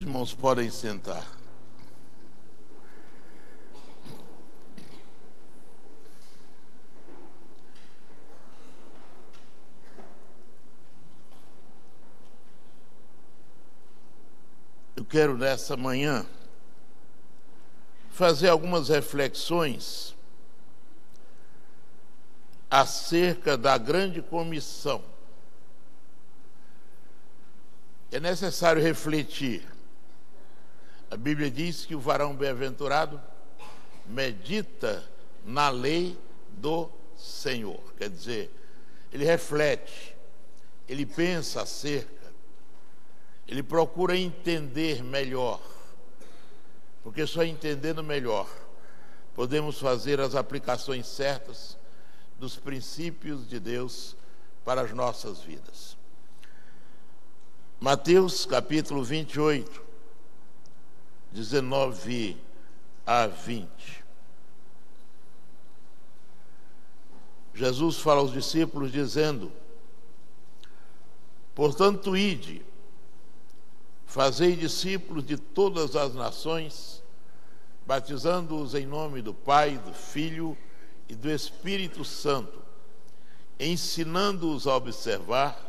Irmãos, podem sentar. Eu quero nessa manhã fazer algumas reflexões acerca da grande comissão. É necessário refletir. A Bíblia diz que o varão bem-aventurado medita na lei do Senhor. Quer dizer, ele reflete, ele pensa acerca, ele procura entender melhor, porque só entendendo melhor podemos fazer as aplicações certas dos princípios de Deus para as nossas vidas. Mateus capítulo 28, 19 a 20. Jesus fala aos discípulos dizendo: portanto, ide, fazei discípulos de todas as nações, batizando-os em nome do Pai, do Filho e do Espírito Santo, ensinando-os a observar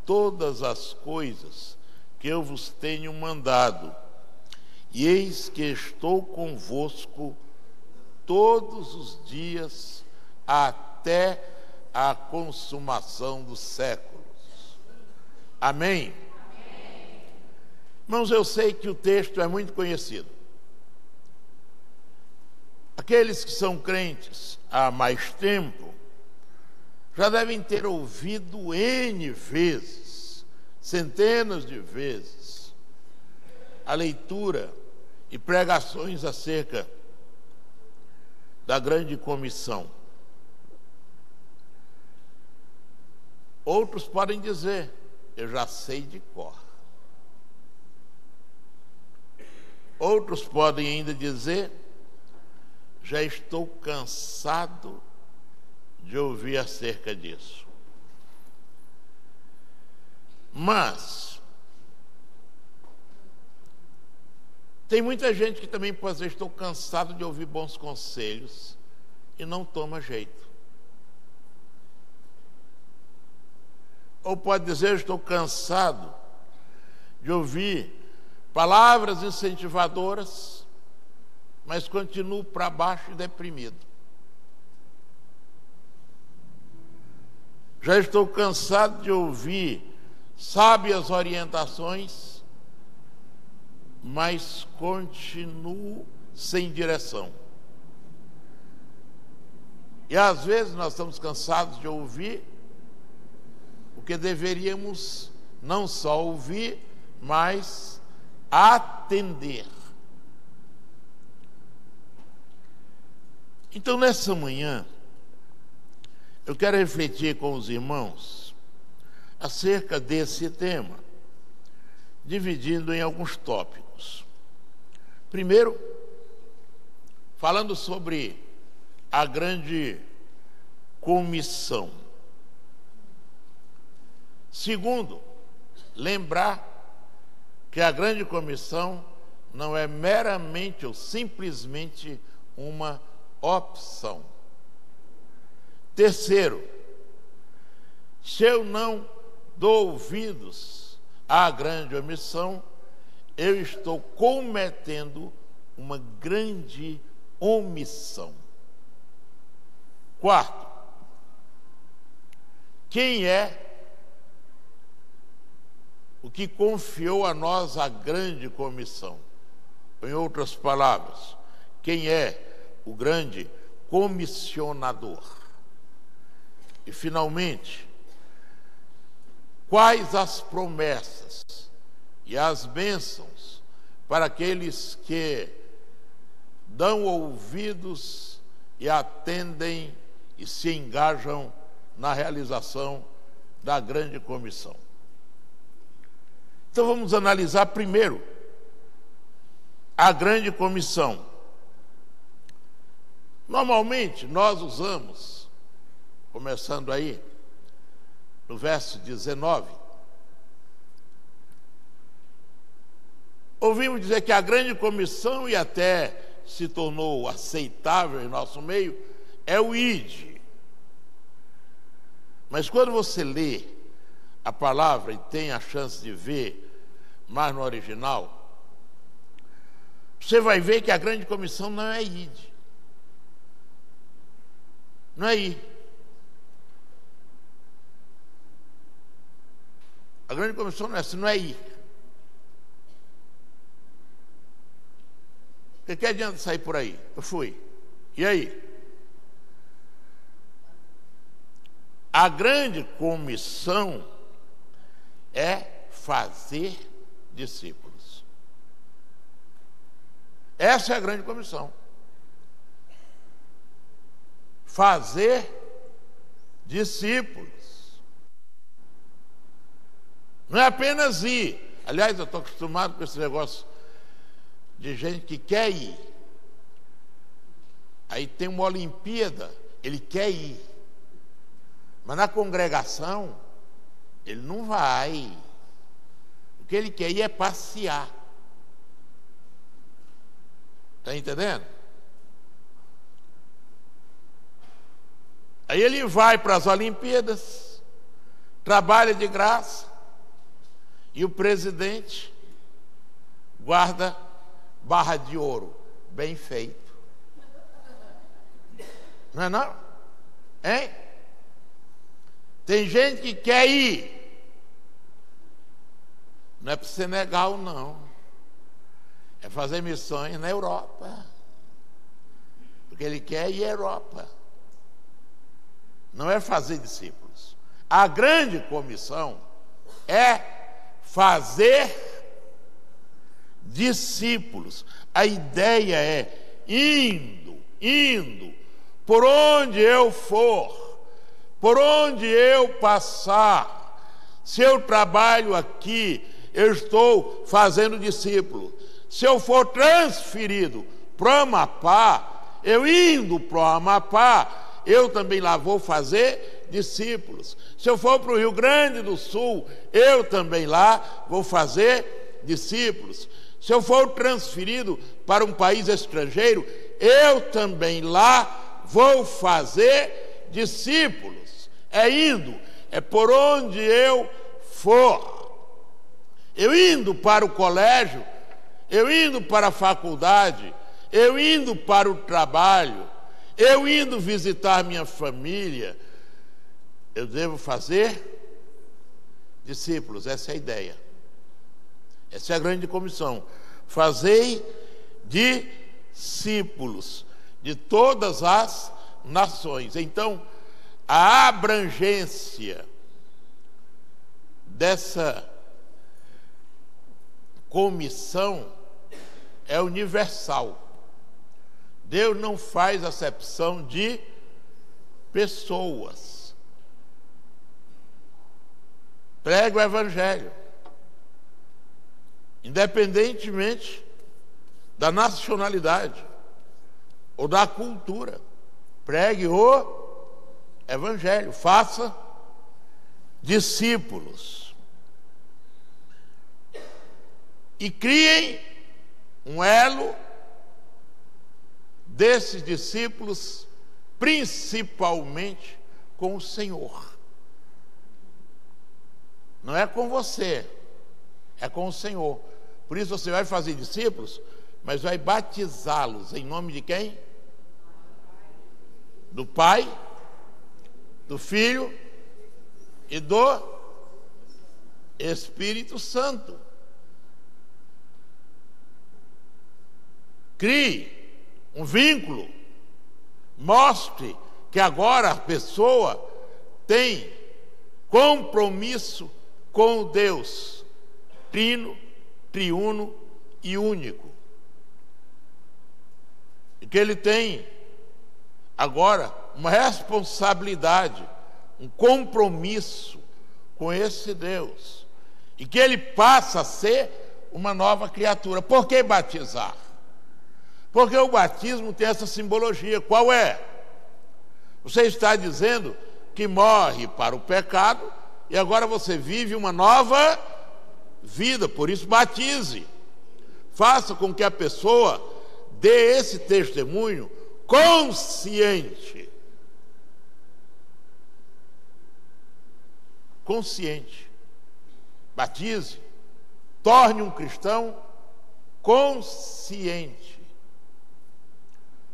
todas as coisas que eu vos tenho mandado. E eis que estou convosco todos os dias até a consumação dos séculos. Amém? Amém. Irmãos, eu sei que o texto é muito conhecido. Aqueles que são crentes há mais tempo já devem ter ouvido N vezes, centenas de vezes, a leitura e pregações acerca da grande comissão. Outros podem dizer: eu já sei de cor. Outros podem ainda dizer: já estou cansado de ouvir acerca disso. Mas tem muita gente que também pode dizer: estou cansado de ouvir bons conselhos, e não toma jeito. Ou pode dizer: estou cansado de ouvir palavras incentivadoras, mas continuo para baixo e deprimido. Já estou cansado de ouvir sábias orientações, mas continuo sem direção. E às vezes nós estamos cansados de ouvir o que deveríamos não só ouvir, mas atender. Então, nessa manhã, eu quero refletir com os irmãos acerca desse tema, dividindo em alguns tópicos. Primeiro, falando sobre a grande comissão. Segundo, lembrar que a grande comissão não é meramente ou simplesmente uma opção. Terceiro, se eu não dou ouvidos à grande omissão, eu estou cometendo uma grande omissão. Quarto, quem é o que confiou a nós a grande comissão? Em outras palavras, quem é o grande comissionador? E, finalmente, quais as promessas e as bênçãos para aqueles que dão ouvidos e atendem e se engajam na realização da grande comissão? Então vamos analisar primeiro a grande comissão. Normalmente nós usamos, começando aí no verso 19, Ouvimos dizer que a grande comissão, e até se tornou aceitável em nosso meio, é o ide. Mas quando você lê a palavra e tem a chance de ver mais no original, você vai ver que a grande comissão não é ide. Não é ir. A grande comissão não é ir. Porque que adianta sair por aí? Eu fui. E aí? A grande comissão é fazer discípulos. Essa é a grande comissão. Fazer discípulos. Não é apenas ir. Aliás, eu estou acostumado com esse negócio de gente que quer ir. Aí tem uma Olimpíada, ele quer ir. Mas na congregação, ele não vai. O que ele quer ir é passear. Está entendendo? Aí ele vai para as Olimpíadas, trabalha de graça, e o presidente guarda barra de ouro, bem feito. Não é não? Hein? Tem gente que quer ir. Não é para o Senegal, não. É fazer missões na Europa. Porque ele quer ir à Europa. Não é fazer discípulos. A grande comissão é fazer discípulos. A ideia é indo, por onde eu for, por onde eu passar. Se eu trabalho aqui, eu estou fazendo discípulo. Se eu for transferido para o Amapá, eu indo para o Amapá, eu também lá vou fazer discípulos. Se eu for para o Rio Grande do Sul, eu também lá vou fazer discípulos. Se eu for transferido para um país estrangeiro, eu também lá vou fazer discípulos. É indo, é por onde eu for. Eu indo para o colégio, eu indo para a faculdade, eu indo para o trabalho, eu indo visitar minha família, eu devo fazer discípulos. Essa é a ideia. Essa é a grande comissão. Fazei discípulos de todas as nações. Então, a abrangência dessa comissão é universal. Deus não faz acepção de pessoas. Pregue o Evangelho, independentemente da nacionalidade ou da cultura. Pregue o Evangelho, faça discípulos e criem um elo desses discípulos, principalmente com o Senhor. Não é com você, é com o Senhor. Por isso você vai fazer discípulos, mas vai batizá-los em nome de quem? Do Pai, do Filho e do Espírito Santo. Crie um vínculo, mostre que agora a pessoa tem compromisso com Deus trino, triuno e único, e que ele tem agora uma responsabilidade, um compromisso com esse Deus, e que ele passa a ser uma nova criatura. Por que batizar? Porque o batismo tem essa simbologia. Qual é? Você está dizendo que morre para o pecado e agora você vive uma nova vida, por isso batize. faça com que a pessoa dê esse testemunho consciente. Consciente. Batize, torne um cristão consciente.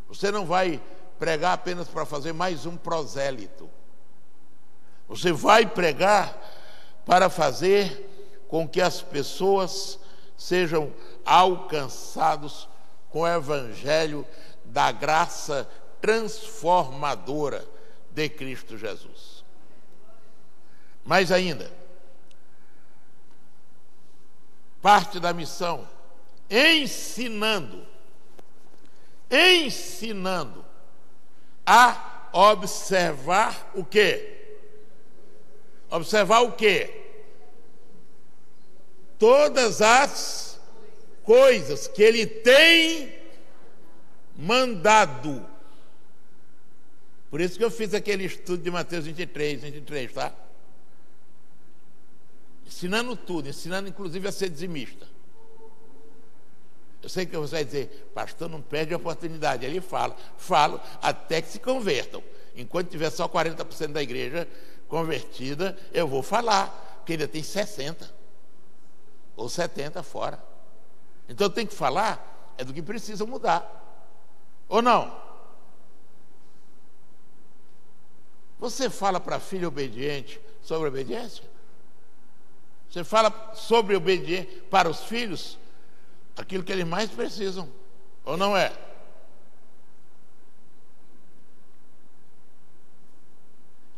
Você não vai pregar apenas para fazer mais um prosélito. Você vai pregar para fazer com que as pessoas sejam alcançados com o evangelho da graça transformadora de Cristo Jesus. Mais ainda, parte da missão, ensinando a observar o quê? Observar o quê? Todas as coisas que ele tem mandado. Por isso que eu fiz aquele estudo de Mateus 23, tá? Ensinando tudo, ensinando inclusive a ser dizimista. Eu sei que você vai dizer, pastor, não perde a oportunidade. Ele falo até que se convertam. Enquanto tiver só 40% da igreja convertida, eu vou falar, porque ainda tem 60% ou 70% fora. Então tem que falar é do que precisa mudar. Ou não? Você fala para filho obediente sobre obediência? Você fala sobre obediência para os filhos aquilo que eles mais precisam, ou não é?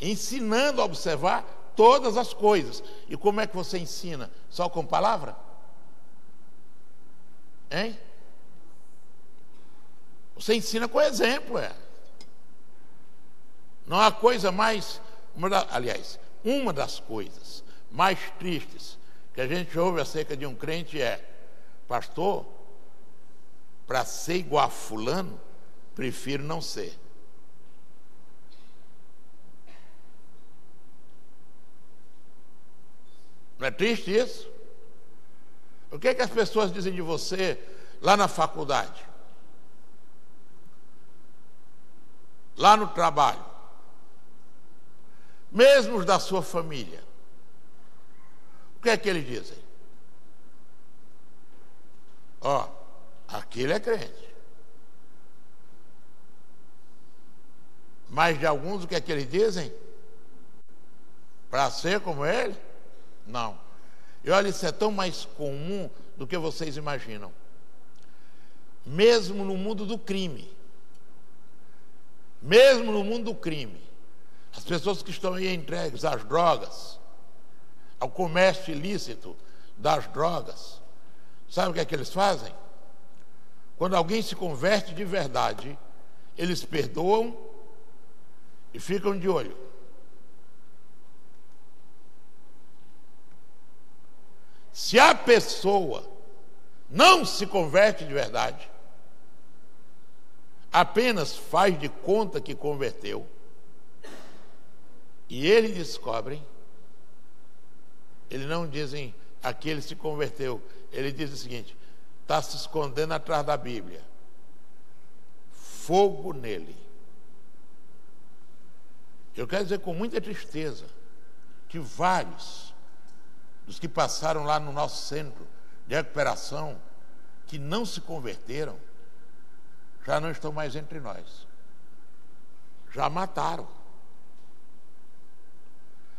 Ensinando a observar todas as coisas. E como é que você ensina? Só com palavra? Hein? Você ensina com exemplo, Não há coisa mais... uma das coisas mais tristes que a gente ouve acerca de um crente é: pastor, para ser igual a fulano, prefiro não ser. Não é triste isso? O que é que as pessoas dizem de você lá na faculdade? Lá no trabalho? Mesmo os da sua família? O que é que eles dizem? Aquele é crente. Mas de alguns, o que é que eles dizem? Para ser como ele? Não. E olha, isso é tão mais comum do que vocês imaginam. Mesmo no mundo do crime. Mesmo no mundo do crime. As pessoas que estão aí entregues às drogas, ao comércio ilícito das drogas, sabe o que é que eles fazem? Quando alguém se converte de verdade, eles perdoam e ficam de olho. Se a pessoa não se converte de verdade, apenas faz de conta que converteu, e eles descobrem, eles não dizem aquele se converteu, ele diz o seguinte: está se escondendo atrás da Bíblia, fogo nele. Eu quero dizer com muita tristeza que vários dos que passaram lá no nosso centro de recuperação, que não se converteram, já não estão mais entre nós. Já mataram.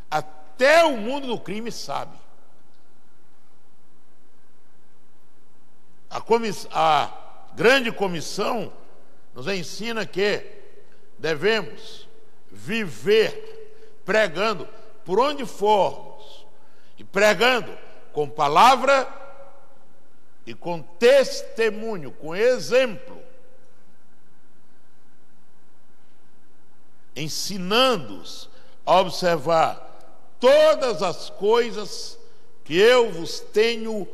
Até o mundo do crime sabe. A grande comissão nos ensina que devemos viver pregando por onde formos, e pregando com palavra e com testemunho, com exemplo, ensinando-os a observar todas as coisas que eu vos tenho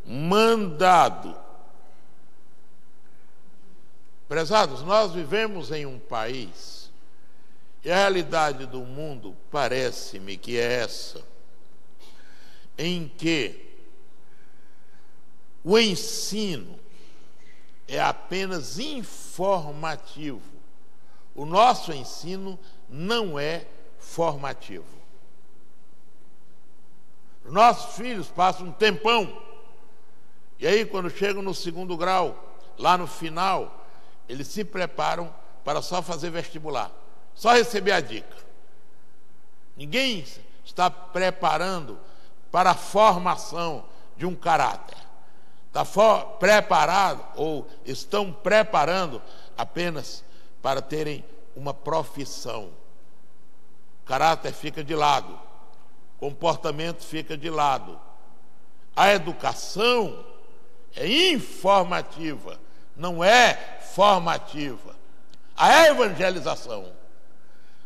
mandado. Prezados, nós vivemos em um país, e a realidade do mundo parece-me que é essa, em que o ensino é apenas informativo. O nosso ensino não é formativo. Os nossos filhos passam um tempão, e aí quando chegam no 2º grau, lá no final, eles se preparam para só fazer vestibular, só receber a dica. Ninguém está preparando para a formação de um caráter. Está preparado ou estão preparando apenas para terem uma profissão. Caráter fica de lado, comportamento fica de lado. A educação é informativa, não é formativa. A evangelização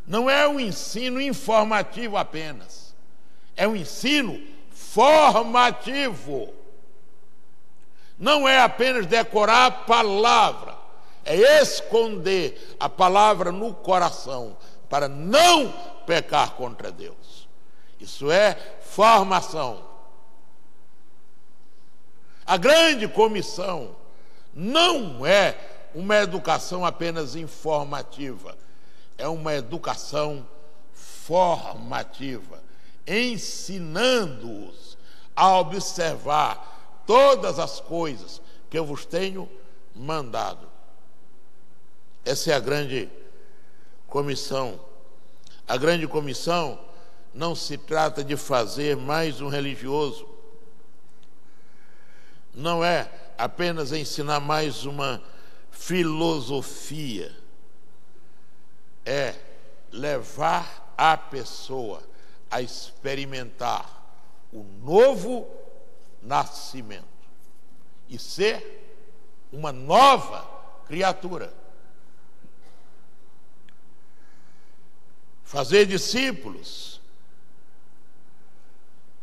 não é um ensino informativo apenas, é um ensino formativo. Não é apenas decorar a palavra, é esconder a palavra no coração para não pecar contra Deus. Isso é formação. A grande comissão não é uma educação apenas informativa, é uma educação formativa, ensinando-os a observar todas as coisas que eu vos tenho mandado. Essa é a grande comissão. A grande comissão não se trata de fazer mais um religioso, não é apenas ensinar mais uma filosofia, é levar a pessoa a experimentar o novo nascimento e ser uma nova criatura. Fazer discípulos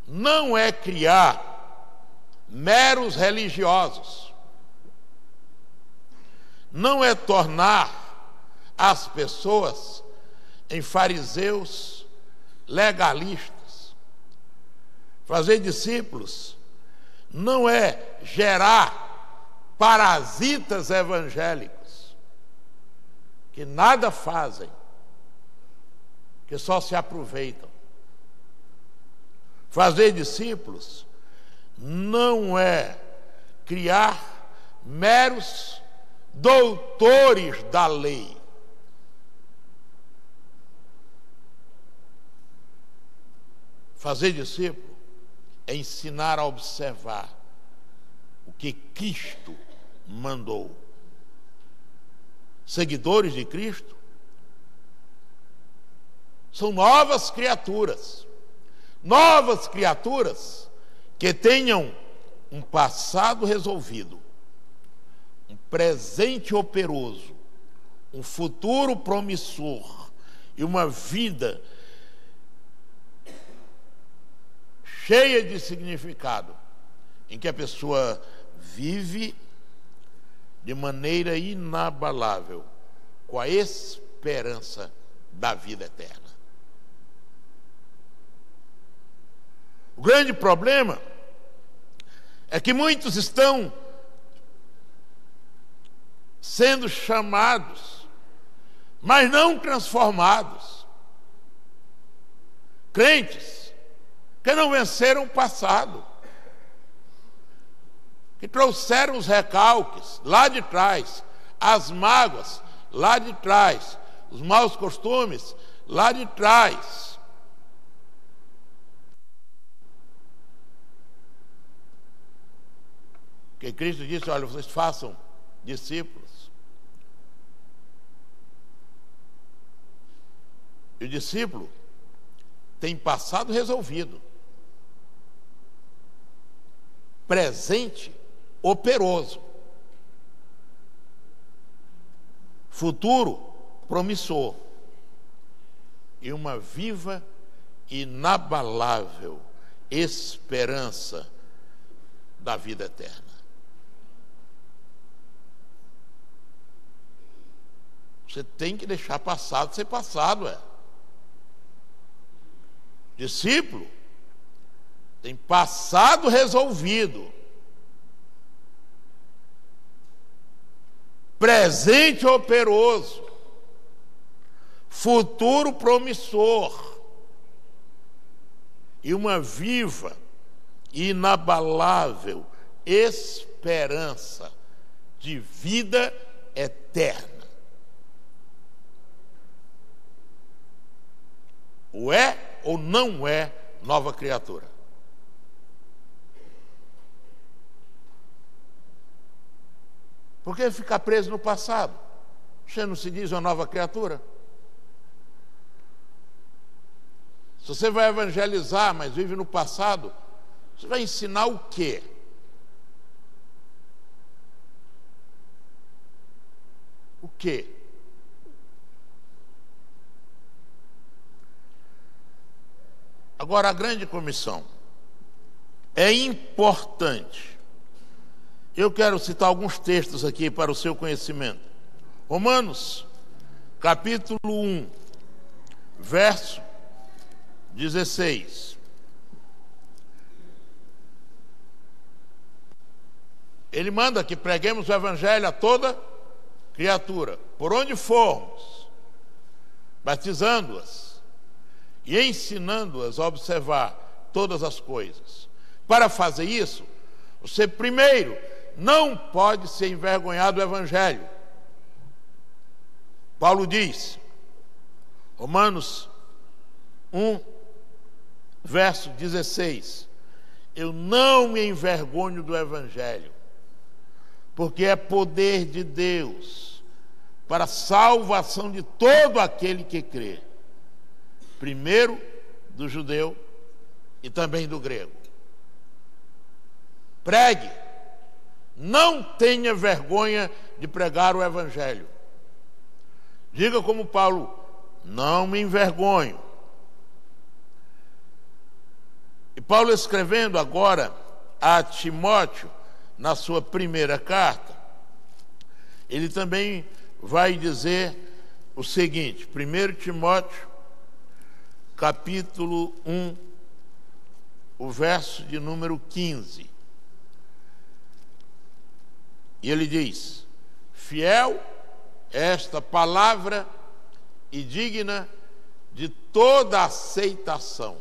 não é criar meros religiosos, não é tornar as pessoas em fariseus legalistas. Fazer discípulos não é gerar parasitas evangélicos que nada fazem, que só se aproveitam. Fazer discípulos não é criar meros doutores da lei. Fazer discípulo é ensinar a observar o que Cristo mandou. Seguidores de Cristo são novas criaturas que tenham um passado resolvido, um presente operoso, um futuro promissor e uma vida cheia de significado, em que a pessoa vive de maneira inabalável, com a esperança da vida eterna. O grande problema é que muitos estão sendo chamados, mas não transformados. Crentes que não venceram o passado, que trouxeram os recalques lá de trás, as mágoas lá de trás, os maus costumes lá de trás. Porque Cristo disse: olha, vocês façam discípulos. E o discípulo tem passado resolvido, presente operoso, futuro promissor e uma viva, inabalável esperança da vida eterna. Você tem que deixar passado ser passado, Discípulo tem passado resolvido, presente operoso, futuro promissor e uma viva e inabalável esperança de vida eterna. Ou é ou não é nova criatura? Por que ficar preso no passado? Você não se diz uma nova criatura? Se você vai evangelizar, mas vive no passado, você vai ensinar o quê? O quê? Agora, a grande comissão é importante. Eu quero citar alguns textos aqui para o seu conhecimento. Romanos, capítulo 1, verso 16. Ele manda que preguemos o evangelho a toda criatura, por onde formos, batizando-as e ensinando-as a observar todas as coisas. Para fazer isso, você primeiro não pode se envergonhar do evangelho. Paulo diz, Romanos 1, verso 16, eu não me envergonho do evangelho, porque é poder de Deus para a salvação de todo aquele que crê, primeiro do judeu e também do grego. Pregue, não tenha vergonha de pregar o evangelho. Diga como Paulo, não me envergonho. E Paulo escrevendo agora a Timóteo, na sua primeira carta, ele também vai dizer o seguinte, 1 Timóteo, capítulo 1, o verso de número 15. E ele diz, fiel esta palavra e digna de toda aceitação,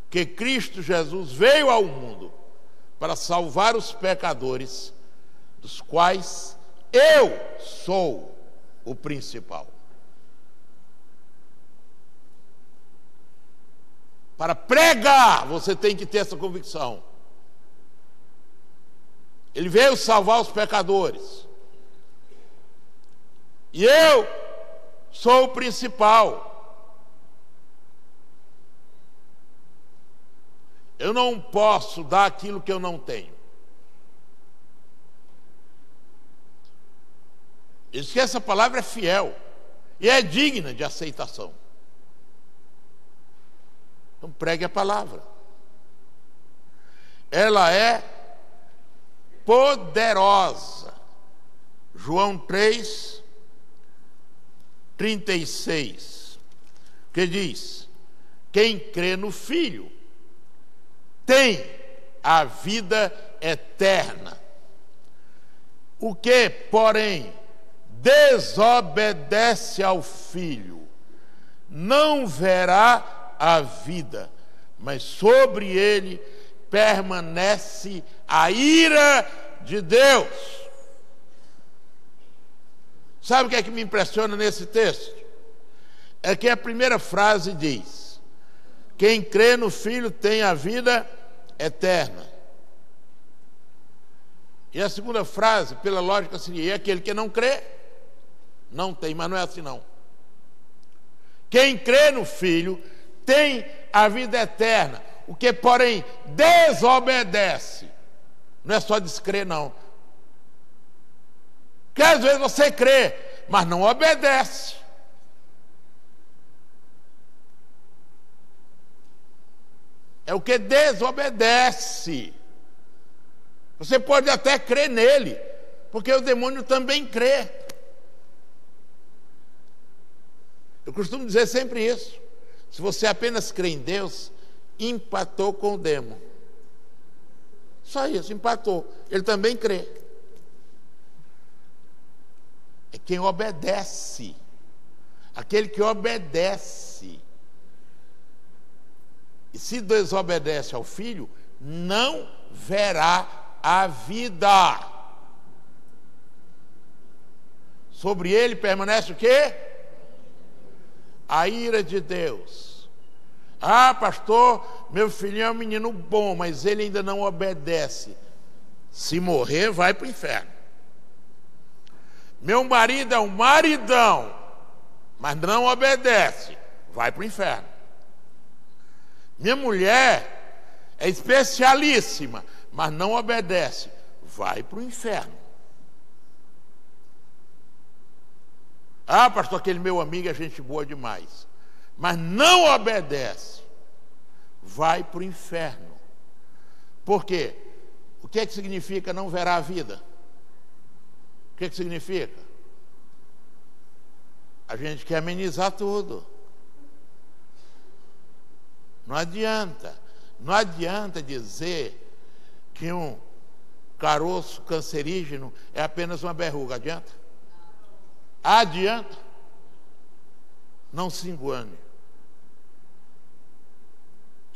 que Cristo Jesus veio ao mundo para salvar os pecadores, dos quais eu sou o principal. Para pregar, você tem que ter essa convicção. Ele veio salvar os pecadores. E eu sou o principal. Eu não posso dar aquilo que eu não tenho. Diz que essa palavra é fiel e é digna de aceitação. Então pregue a palavra. Ela é poderosa. João 3, 36, que diz, quem crê no Filho tem a vida eterna. O que, porém, desobedece ao Filho não verá a vida, mas sobre ele permanece a ira de Deus. Sabe o que é que me impressiona nesse texto? É que a primeira frase diz, quem crê no Filho tem a vida eterna. E a segunda frase, pela lógica, seria, e aquele que não crê, não tem, mas não é assim não. Quem crê no Filho tem a vida eterna, o que, porém, desobedece. Não é só descrer, não. Porque às vezes você crê, mas não obedece. É o que desobedece. Você pode até crer nele, porque o demônio também crê. Eu costumo dizer sempre isso. Se você apenas crê em Deus, empatou com o demônio. Só isso, empatou. Ele também crê. quem obedece. Aquele que obedece. E se desobedece ao Filho, não verá a vida. Sobre ele permanece o quê? A ira de Deus. Ah, pastor, meu filhinho é um menino bom, mas ele ainda não obedece. Se morrer, vai para o inferno. Meu marido é um maridão, mas não obedece, vai para o inferno. Minha mulher é especialíssima, mas não obedece, vai para o inferno. Ah, pastor, aquele meu amigo é gente boa demais, mas não obedece, vai para o inferno. Por quê? O que é que significa não verá a vida? O que é que significa? A gente quer amenizar tudo. Não adianta dizer que um caroço cancerígeno é apenas uma verruga. Adianta? Não se engane.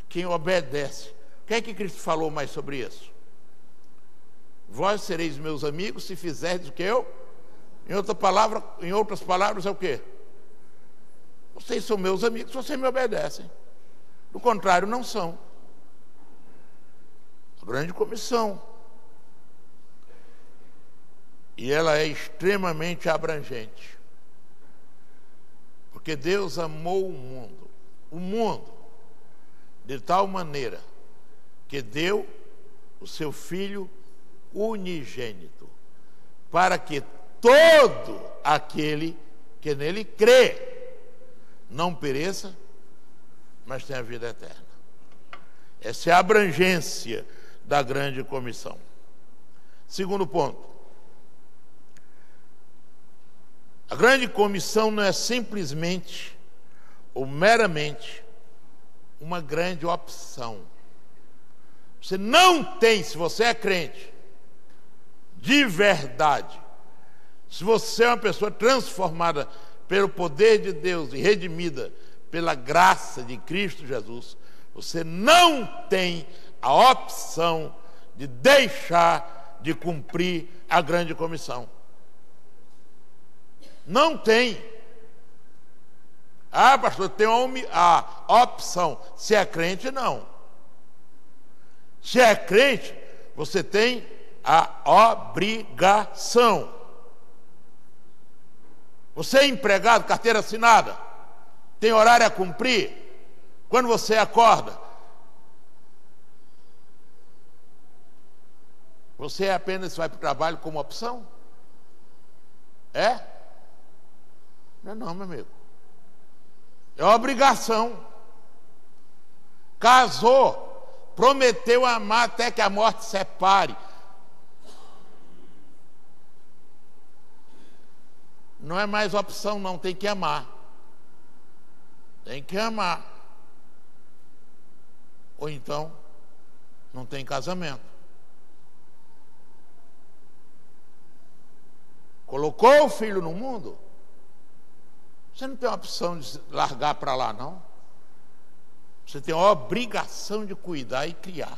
Quem obedece. O que é que Cristo falou mais sobre isso? Vós sereis meus amigos se fizerdes o que eu? Em outras palavras é o quê? Vocês são meus amigos se vocês me obedecem. Do contrário, não são. A grande comissão. E ela é extremamente abrangente. Porque Deus amou o mundo, de tal maneira que deu o seu Filho unigênito, para que todo aquele que nele crê não pereça, mas tenha vida eterna. Essa é a abrangência da grande comissão. Segundo ponto. A grande comissão não é simplesmente ou meramente uma grande opção. Você não tem, se você é crente, de verdade, se você é uma pessoa transformada pelo poder de Deus e redimida pela graça de Cristo Jesus, você não tem a opção de deixar de cumprir a grande comissão. Não tem. Ah, pastor, tem a opção. Se é crente, não. Se é crente, você tem a obrigação. Você é empregado, carteira assinada, tem horário a cumprir. Quando você acorda, você apenas vai para o trabalho como opção? É? Não, meu amigo. É obrigação. Casou, prometeu amar até que a morte separe. Não é mais opção, não, tem que amar. Tem que amar. Ou então, não tem casamento. Colocou o filho no mundo, você não tem a opção de largar para lá, não. Você tem a obrigação de cuidar e criar.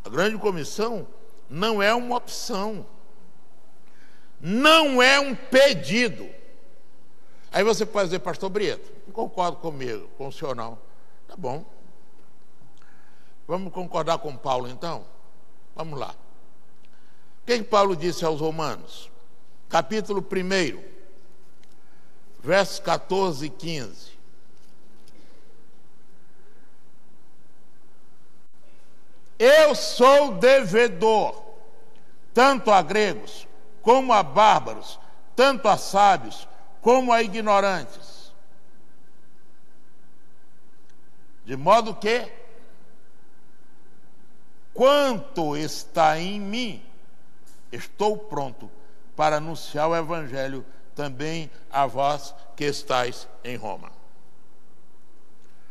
A grande comissão não é uma opção, não é um pedido. Aí você pode dizer, pastor Brito, não concordo comigo, com o senhor não. Tá bom. Vamos concordar com Paulo então? Vamos lá. O que Paulo disse aos Romanos? Capítulo 1, versos 14 e 15. Eu sou devedor, tanto a gregos como a bárbaros, tanto a sábios como a ignorantes. De modo que, quanto está em mim, estou pronto para anunciar o Evangelho também a vós que estáis em Roma.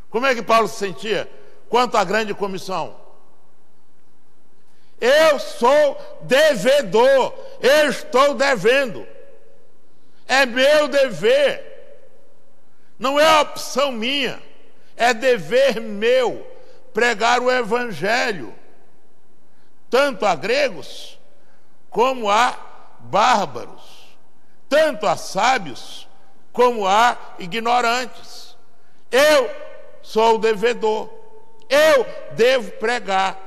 Como é que Paulo se sentia quanto à grande comissão? Eu sou devedor, eu estou devendo. É meu dever, não é opção minha, é dever meu pregar o Evangelho, tanto a gregos como a bárbaros, tanto a sábios como a ignorantes. Eu sou o devedor, eu devo pregar.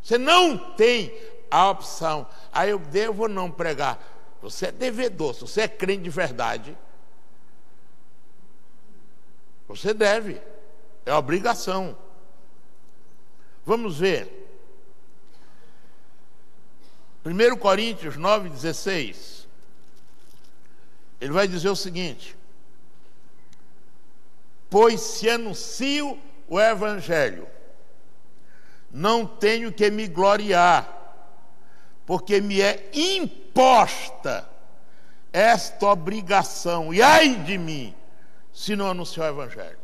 Você não tem a opção, eu devo ou não pregar. Você é devedor, se você é crente de verdade, você deve, é obrigação. Vamos ver. 1 Coríntios 9,16. Ele vai dizer o seguinte: pois se anuncio o Evangelho, não tenho que me gloriar, porque me é imposta esta obrigação, e ai de mim, se não anunciar o Evangelho.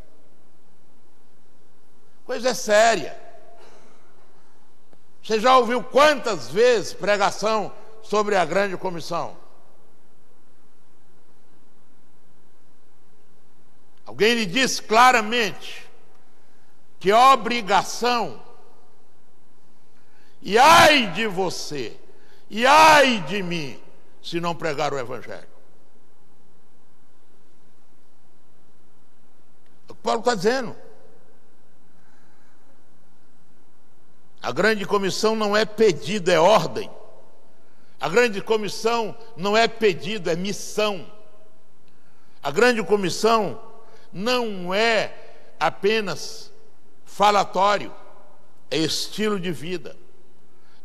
Coisa séria. Você já ouviu quantas vezes pregação sobre a grande comissão? Alguém lhe disse claramente que a obrigação, e ai de você, e ai de mim, se não pregar o Evangelho. É o que Paulo está dizendo. A grande comissão não é pedido, é ordem. A grande comissão não é pedido, é missão. A grande comissão não é apenas falatório, é estilo de vida.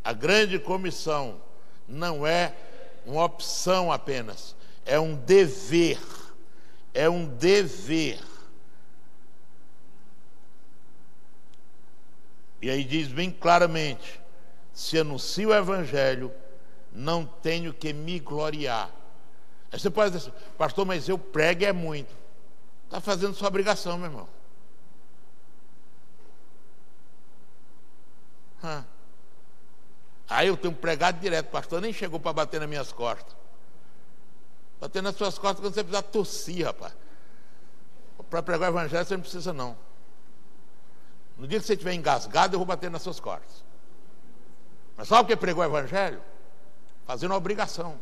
A grande comissão não é uma opção apenas, é um dever. É um dever. E aí diz bem claramente: se anuncio o Evangelho, não tenho que me gloriar. Aí você pode dizer assim: pastor, mas eu prego é muito. Está fazendo sua obrigação, meu irmão. Aí eu tenho pregado direto, pastor, nem chegou para bater nas minhas costas. Bater nas suas costas quando você precisar tossir, rapaz. Para pregar o Evangelho você não precisa não. No dia que você estiver engasgado, eu vou bater nas suas costas. Mas sabe o que pregou o Evangelho? Fazendo a obrigação.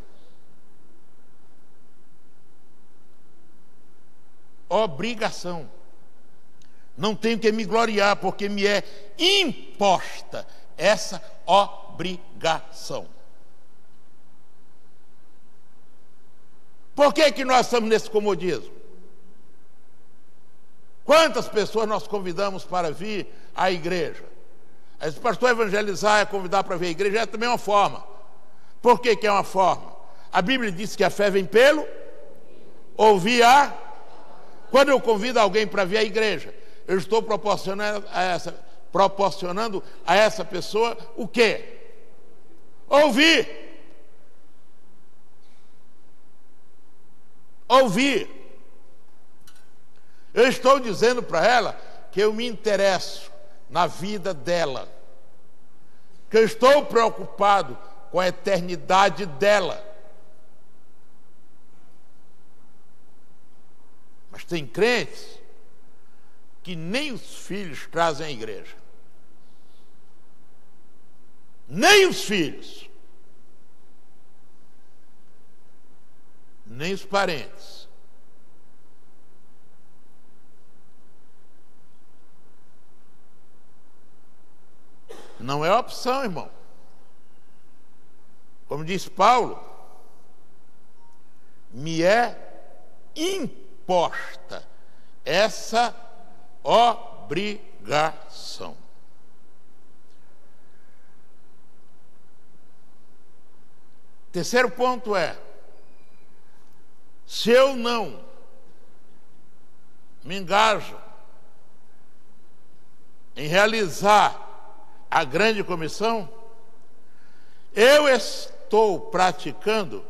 Obrigação. Não tenho que me gloriar, porque me é imposta essa obrigação. Por que nós estamos nesse comodismo? Quantas pessoas nós convidamos para vir à igreja? Esse pastor evangelizar é convidar para vir à igreja, é também uma forma. Por que é uma forma? A Bíblia diz que a fé vem pelo ouvir a... Quando eu convido alguém para vir à igreja, eu estou proporcionando a essa pessoa o quê? Ouvir. Ouvir. Eu estou dizendo para ela que eu me interesso na vida dela, que eu estou preocupado com a eternidade dela. Mas tem crentes que nem os filhos trazem à igreja. Nem os filhos. Nem os parentes. Não é opção, irmão. Como diz Paulo, me é imposta essa obrigação. Terceiro ponto é: se eu não me engajo em realizar a grande comissão, eu estou praticando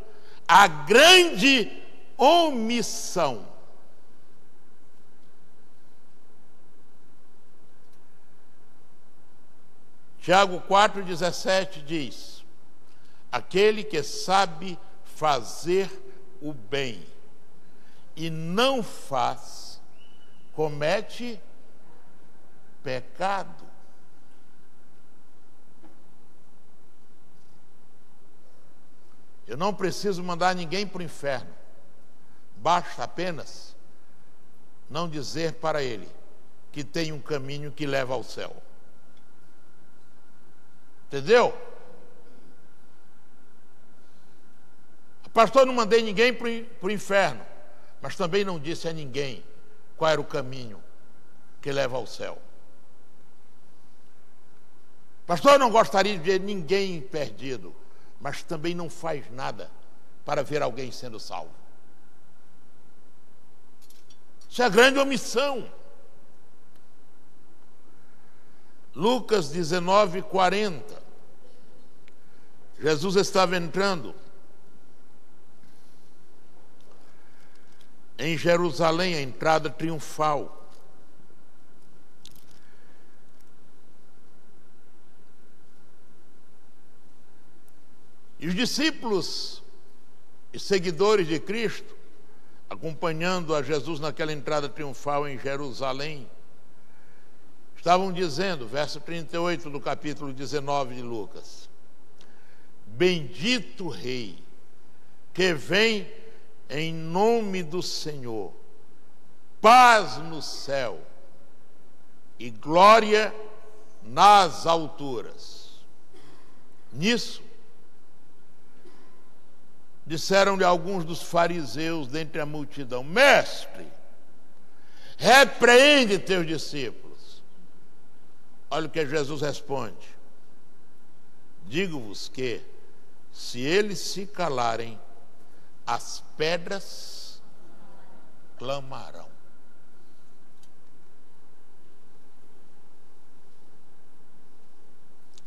a grande omissão. Tiago 4,17 diz: aquele que sabe fazer o bem e não faz, comete pecado. Eu não preciso mandar ninguém para o inferno. Basta apenas não dizer para ele que tem um caminho que leva ao céu. Entendeu? Pastor, não mandei ninguém para o inferno, mas também não disse a ninguém qual era o caminho que leva ao céu. Pastor, eu não gostaria de ver ninguém perdido, mas também não faz nada para ver alguém sendo salvo. Isso é grande omissão. Lucas 19:40. Jesus estava entrando em Jerusalém, a entrada triunfal. E os discípulos e seguidores de Cristo, acompanhando a Jesus naquela entrada triunfal em Jerusalém, estavam dizendo, verso 38 do capítulo 19 de Lucas: bendito Rei, que vem em nome do Senhor, paz no céu e glória nas alturas. Nisso, disseram-lhe alguns dos fariseus dentre a multidão: mestre, repreende teus discípulos. Olha o que Jesus responde: digo-vos que, se eles se calarem, as pedras clamarão.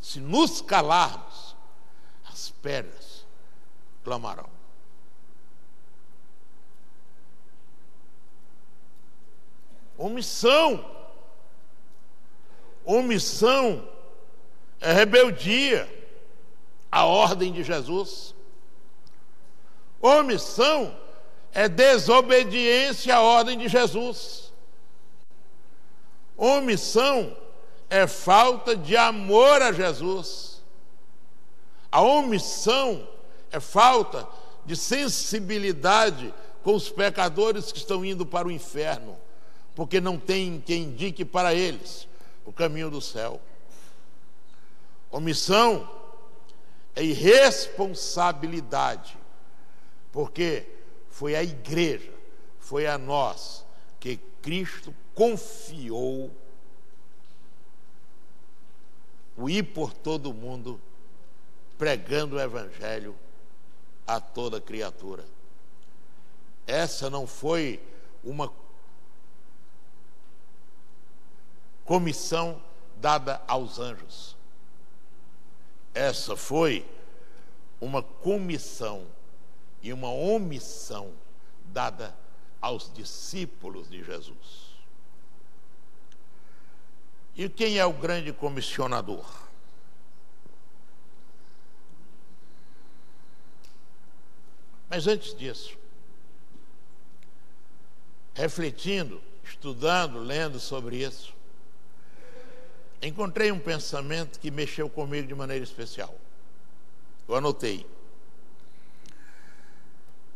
Se nos calarmos, as pedras clamarão. Omissão. Omissão é rebeldia à ordem de Jesus. Omissão é desobediência à ordem de Jesus. Omissão é falta de amor a Jesus. A omissão é falta de sensibilidade com os pecadores que estão indo para o inferno, porque não tem quem indique para eles o caminho do céu. Omissão é irresponsabilidade, porque foi a igreja, foi a nós que Cristo confiou o ir por todo mundo pregando o evangelho a toda criatura. Essa não foi uma comissão dada aos anjos. Essa foi uma comissão e uma omissão dada aos discípulos de Jesus. E quem é o grande comissionador? Mas antes disso, refletindo, estudando, lendo sobre isso, encontrei um pensamento que mexeu comigo de maneira especial. Eu anotei.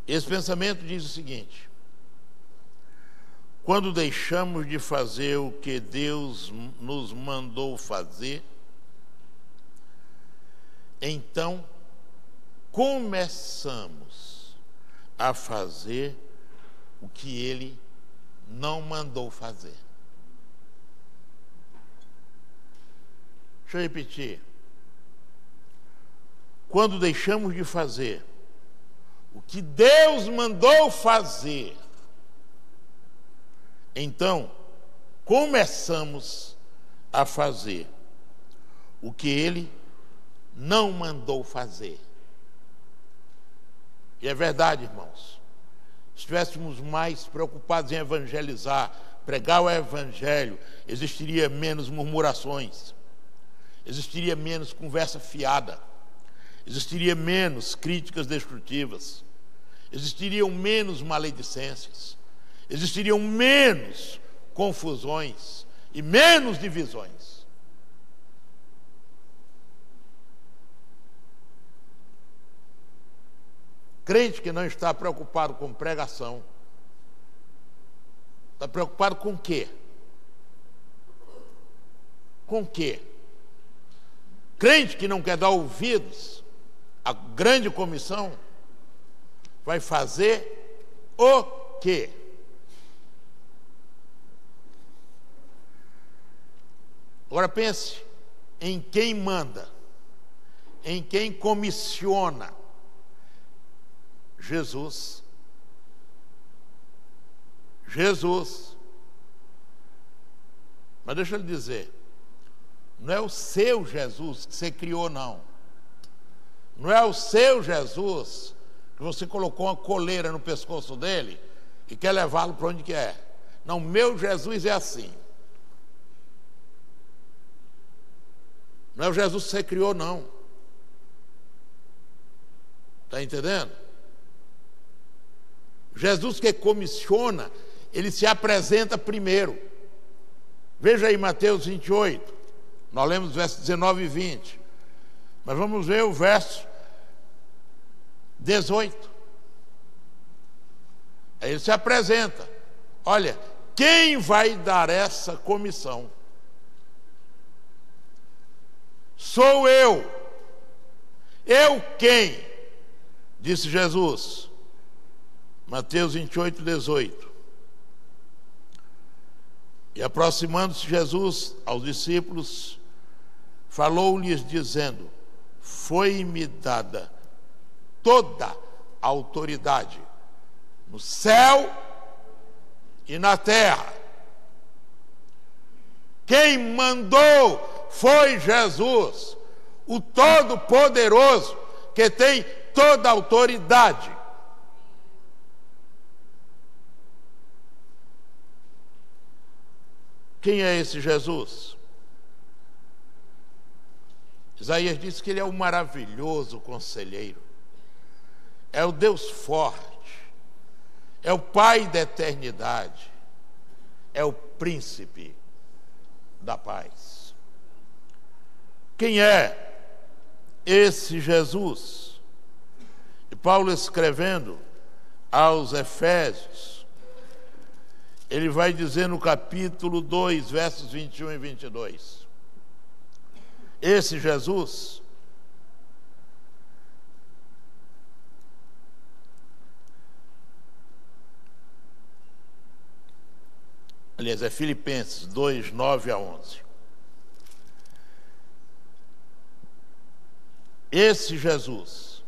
Esse pensamento diz o seguinte: quando deixamos de fazer o que Deus nos mandou fazer, então começamos a fazer o que Ele não mandou fazer. Deixa eu repetir. Quando deixamos de fazer o que Deus mandou fazer, então começamos a fazer o que Ele não mandou fazer. E é verdade, irmãos. Se estivéssemos mais preocupados em evangelizar, pregar o evangelho, existiria menos murmurações, existiria menos conversa fiada, existiria menos críticas destrutivas, existiriam menos maledicências, existiriam menos confusões e menos divisões. Crente que não está preocupado com pregação, está preocupado com o quê? Com o quê? Crente que não quer dar ouvidos à grande comissão, vai fazer o quê? Agora pense em quem manda, em quem comissiona. Jesus. Jesus. Mas deixa eu lhe dizer, não é o seu Jesus que você criou, não. Não é o seu Jesus que você colocou uma coleira no pescoço dele e quer levá-lo para onde quer. Não, meu Jesus é assim. Não é o Jesus que você criou, não. Está entendendo? Jesus que comissiona, ele se apresenta primeiro. Veja aí Mateus 28. Nós lemos os versos 19 e 20. Mas vamos ver o verso 18. Aí ele se apresenta. Olha, quem vai dar essa comissão? Sou eu. Eu quem? Disse Jesus. Mateus 28, 18. E aproximando-se Jesus aos discípulos, falou-lhes dizendo: foi-me dada toda a autoridade no céu e na terra. Quem mandou foi Jesus, o Todo-Poderoso, que tem toda a autoridade. Quem é esse Jesus? Isaías diz que ele é o maravilhoso conselheiro, é o Deus forte, é o Pai da eternidade, é o príncipe da paz. Quem é esse Jesus? E Paulo, escrevendo aos Efésios, ele vai dizer no capítulo 2, versos 21 e 22. Esse Jesus aliás, é Filipenses 2, 9 a 11. Esse Jesus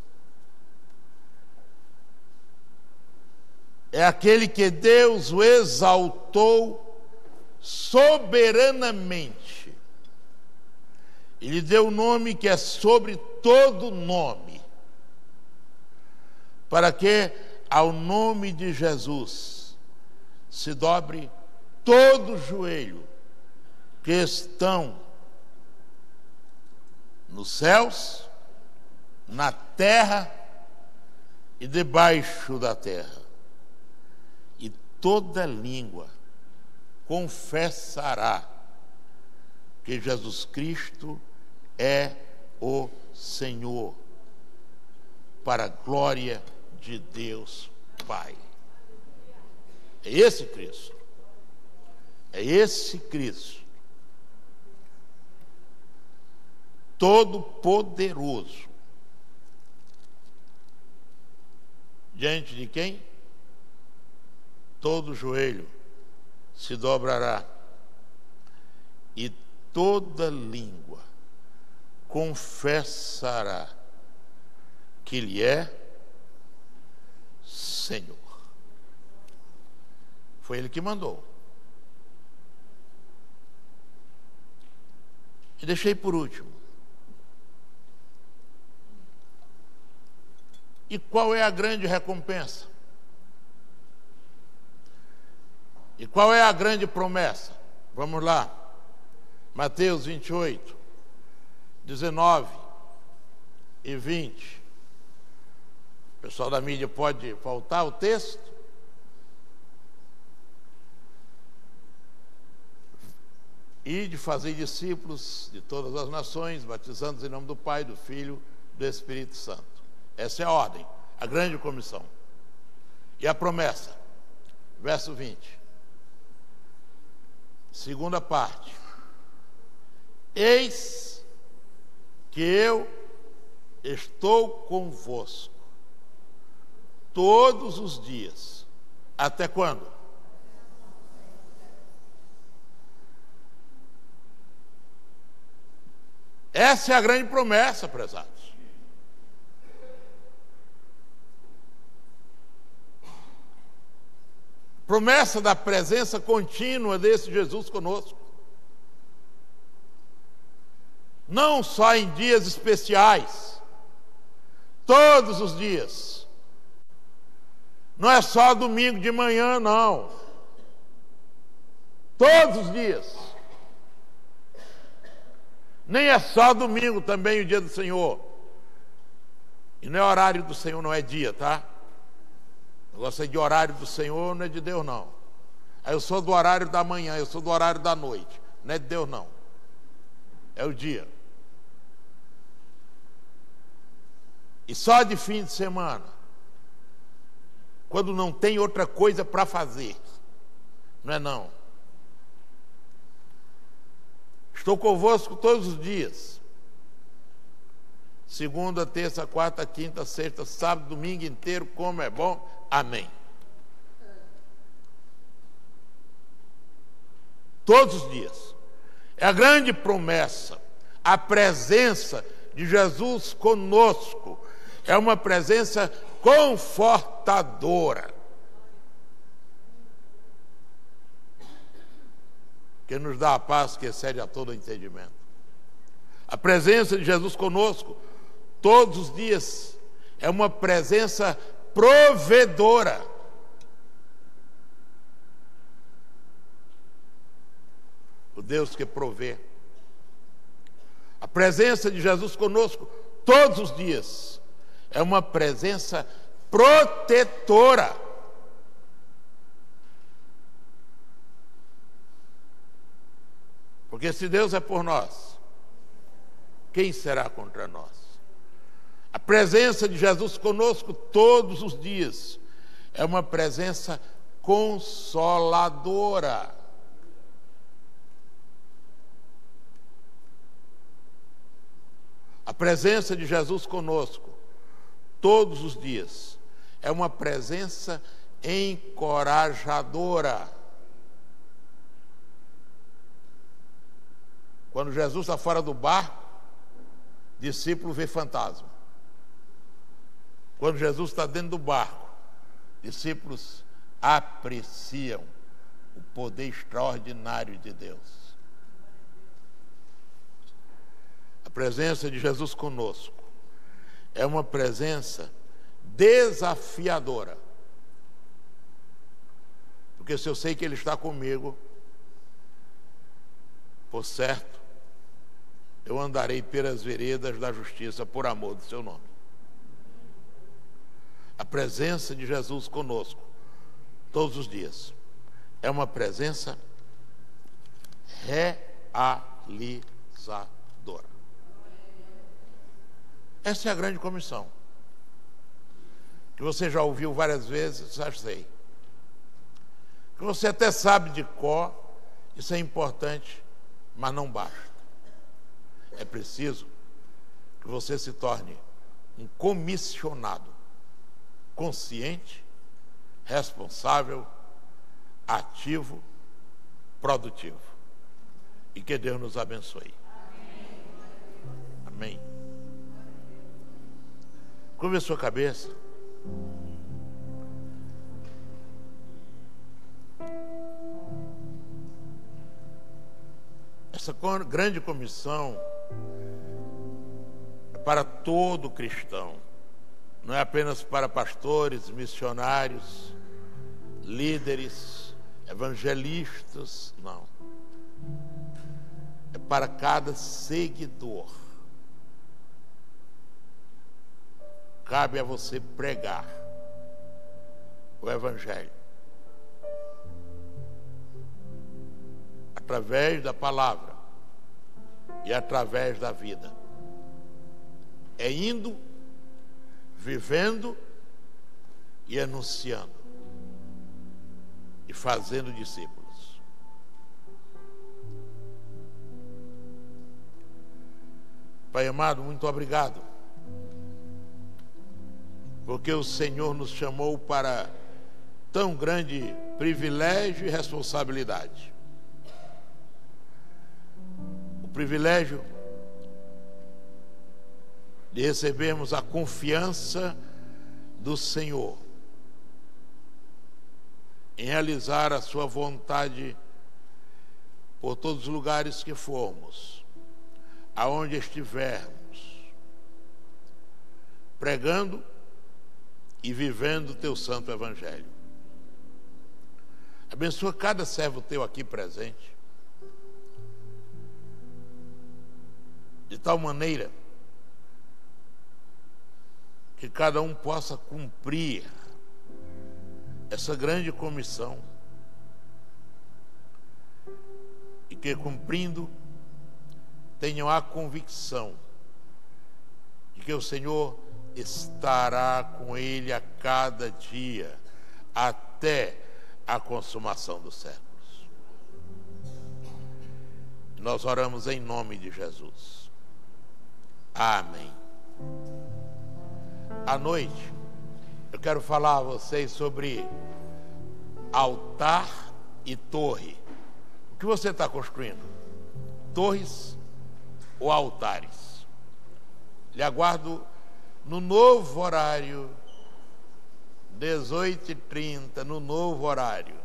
é aquele que Deus o exaltou soberanamente. Ele deu o nome que é sobre todo nome, para que ao nome de Jesus se dobre todo o joelho que estão nos céus, na terra e debaixo da terra. E toda língua confessará que Jesus Cristo é o Senhor, para a glória de Deus Pai. É esse Cristo. É esse Cristo, todo-poderoso, diante de quem todo joelho se dobrará e toda língua confessará que Ele é Senhor. Foi Ele que mandou. E deixei por último. E qual é a grande recompensa? E qual é a grande promessa? Vamos lá. Mateus 28, 19 e 20. O pessoal da mídia pode voltar o texto? E de fazer discípulos de todas as nações, batizando-os em nome do Pai, do Filho e do Espírito Santo. Essa é a ordem, a grande comissão. E a promessa, verso 20. Segunda parte. Eis que eu estou convosco todos os dias. Até quando? Essa é a grande promessa, prezados. Promessa da presença contínua desse Jesus conosco. Não só em dias especiais, todos os dias. Não é só domingo de manhã, não. Todos os dias. Nem é só domingo também o dia do Senhor. E não é horário do Senhor, não é dia, tá? Eu gosto de horário do Senhor, não é de Deus, não. Aí eu sou do horário da manhã, eu sou do horário da noite. Não é de Deus, não. É o dia. E só de fim de semana, quando não tem outra coisa para fazer. Não é não. Estou convosco todos os dias. Segunda, terça, quarta, quinta, sexta, sábado, domingo inteiro, como é bom. Amém. Todos os dias. É a grande promessa. A presença de Jesus conosco é uma presença confortadora, que nos dá a paz que excede a todo entendimento. A presença de Jesus conosco todos os dias é uma presença provedora. O Deus que provê. A presença de Jesus conosco todos os dias é uma presença protetora. Porque se Deus é por nós, quem será contra nós? A presença de Jesus conosco todos os dias é uma presença consoladora. A presença de Jesus conosco todos os dias é uma presença encorajadora. Quando Jesus está fora do barco, discípulo vê fantasma. Quando Jesus está dentro do barco, discípulos apreciam o poder extraordinário de Deus. A presença de Jesus conosco é uma presença desafiadora. Porque se eu sei que Ele está comigo, por certo, eu andarei pelas veredas da justiça por amor do seu nome. A presença de Jesus conosco todos os dias é uma presença realizadora. Essa é a grande comissão, que você já ouviu várias vezes, já sei. Que você até sabe de cor, isso é importante, mas não basta. É preciso que você se torne um comissionado, consciente, responsável, ativo, produtivo. E que Deus nos abençoe. Amém. Curva a sua cabeça. Essa grande comissão é para todo cristão, não é apenas para pastores, missionários, líderes, evangelistas, não. É para cada seguidor cabe a você pregar o Evangelho através da palavra e através da vida. É indo, vivendo e anunciando e fazendo discípulos. Pai amado, muito obrigado, porque o Senhor nos chamou para tão grande privilégio e responsabilidade. O privilégio de recebermos a confiança do Senhor em realizar a sua vontade por todos os lugares que formos, aonde estivermos, pregando e vivendo o teu santo evangelho. Abençoa cada servo teu aqui presente, de tal maneira que cada um possa cumprir essa grande comissão e que, cumprindo, tenham a convicção de que o Senhor estará com ele a cada dia até a consumação dos séculos. Nós oramos em nome de Jesus. Amém. À noite, eu quero falar a vocês sobre altar e torre. O que você está construindo? Torres ou altares? Lhe aguardo no novo horário, 18h30, no novo horário.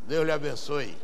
Deus lhe abençoe.